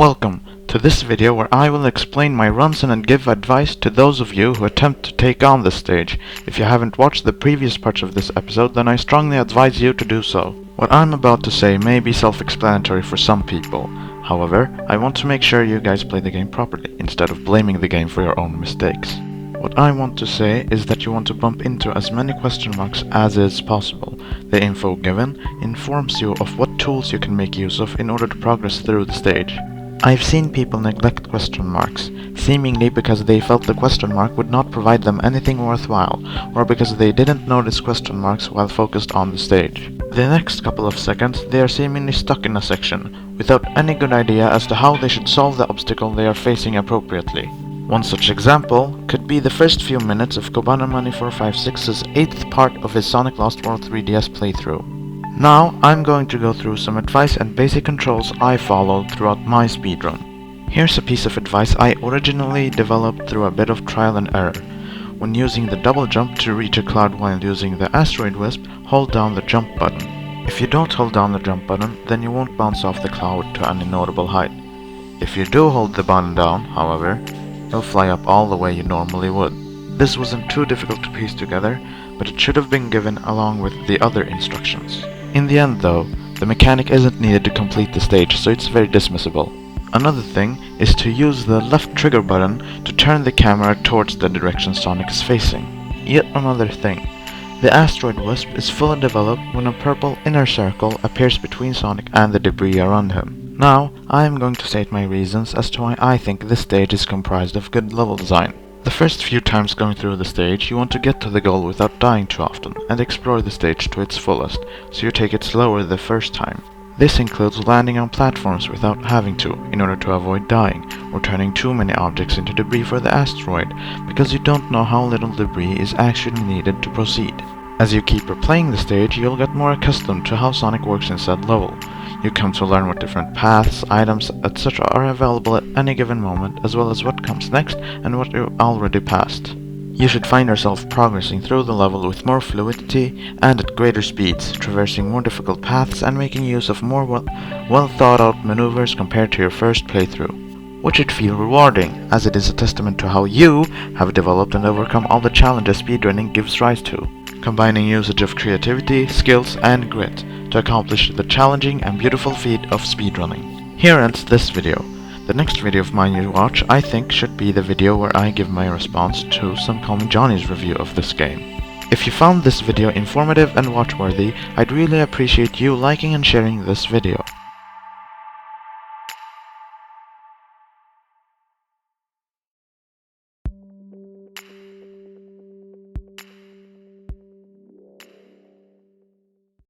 Welcome to this video where I will explain my runs and give advice to those of you who attempt to take on this stage. If you haven't watched the previous parts of this episode, then I strongly advise you to do so. What I'm about to say may be self-explanatory for some people. However, I want to make sure you guys play the game properly, instead of blaming the game for your own mistakes. What I want to say is that you want to bump into as many question marks as is possible. The info given informs you of what tools you can make use of in order to progress through the stage. I've seen people neglect question marks, seemingly because they felt the question mark would not provide them anything worthwhile, or because they didn't notice question marks while focused on the stage. The next couple of seconds, they are seemingly stuck in a section, without any good idea as to how they should solve the obstacle they are facing appropriately. One such example could be the first few minutes of CobanaMoney456's 8th part of his Sonic Lost World 3DS playthrough. Now, I'm going to go through some advice and basic controls I followed throughout my speedrun. Here's a piece of advice I originally developed through a bit of trial and error. When using the double jump to reach a cloud while using the Asteroid Wisp, hold down the jump button. If you don't hold down the jump button, then you won't bounce off the cloud to any notable height. If you do hold the button down, however, you'll fly up all the way you normally would. This wasn't too difficult to piece together, but it should have been given along with the other instructions. In the end though, the mechanic isn't needed to complete the stage, so it's very dismissible. Another thing is to use the left trigger button to turn the camera towards the direction Sonic is facing. Yet another thing, the Asteroid Wisp is fully developed when a purple inner circle appears between Sonic and the debris around him. Now, I am going to state my reasons as to why I think this stage is comprised of good level design. The first few times going through the stage, you want to get to the goal without dying too often, and explore the stage to its fullest, so you take it slower the first time. This includes landing on platforms without having to, in order to avoid dying, or turning too many objects into debris for the asteroid, because you don't know how little debris is actually needed to proceed. As you keep replaying the stage, you'll get more accustomed to how Sonic works in said level. You come to learn what different paths, items, etc. are available at any given moment, as well as what comes next and what you already passed. You should find yourself progressing through the level with more fluidity and at greater speeds, traversing more difficult paths and making use of more well thought out maneuvers compared to your first playthrough, which should feel rewarding, as it is a testament to how you have developed and overcome all the challenges speedrunning gives rise to, combining usage of creativity, skills, and grit to accomplish the challenging and beautiful feat of speedrunning. Here ends this video. The next video of mine you watch, I think, should be the video where I give my response to Some Call Me Johnny's review of this game. If you found this video informative and watchworthy, I'd really appreciate you liking and sharing this video.